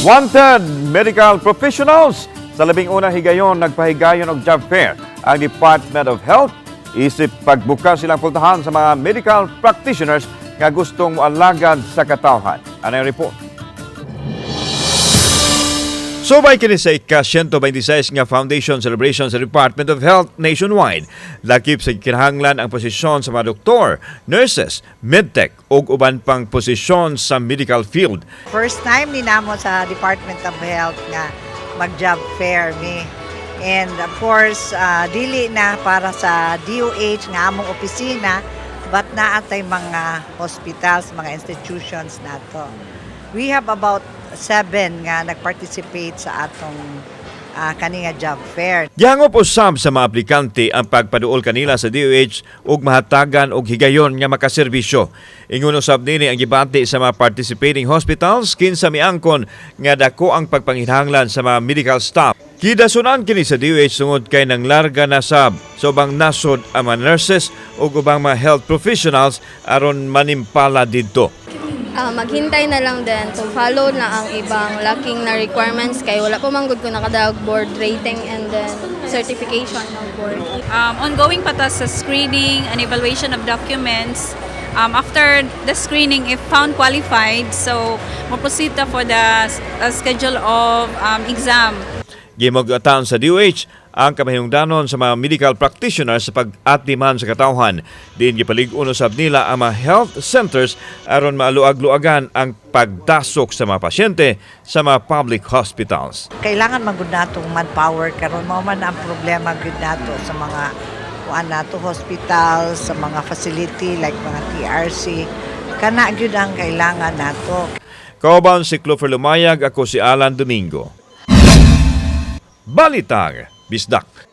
Wanted medical professionals sa labing unang higayon nagpahigayon og job fair ang Department of Health isip pagbukas silang pultahan sa mga medical practitioners nga gustong mo-alagad sa katawhan. Ano yung report? Subay kini sa ika-126 nga Foundation Celebration sa Department of Health nationwide. Lakip sa kinahanglan ang posisyon sa mga doktor, nurses, medtech ug uban pang posisyon sa medical field. First time ni namo sa Department of Health nga mag-job fair mi. And of course, dili na para sa DOH nga among opisina, but naatay mga hospitals, mga institutions nato. We have about 7 nga nag-participate sa atong kaninga job fair. Gihangop usab sa mga aplikante ang pagpaduol kanila sa DOH ug mahatagan og higayon nga makaserbisyo. Ingon usab nini ang gibati sa mga participating hospitals kinsa miangkon nga dako ang pagpanghinahanglan sa mga medical staff. Kidasunan kini sa DOH tungod kay nang larga na sab sa ubang nasod ang mga nurses ug ubang mga health professionals aron manimpala didto. Maghintay na lang din to follow na ang ibang lacking na requirements kay wala pa manggod ko nakadaog board rating and then certification ng board. Ongoing pa ta sa screening and evaluation of documents. After the screening, if found qualified, so mo-proceed ta for the schedule of exam. Gimog-ataon sa DOH ang kamahinungdanon sa mga medical practitioners sa pag-atiman sa katawhan. Diin gipalig-on usab nila ang mga health centers aron maaluag-luagan ang pagdasok sa mga pasyente sa mga public hospitals. Kailangan magud natong manpower karon mao man ang problema gud nato sa mga nato hospitals, sa mga facility like mga TRC. Kana gyud ang kailangan nato. Kauban si Clover Lumayag, ako si Alan Domingo. Balitang Bisdak.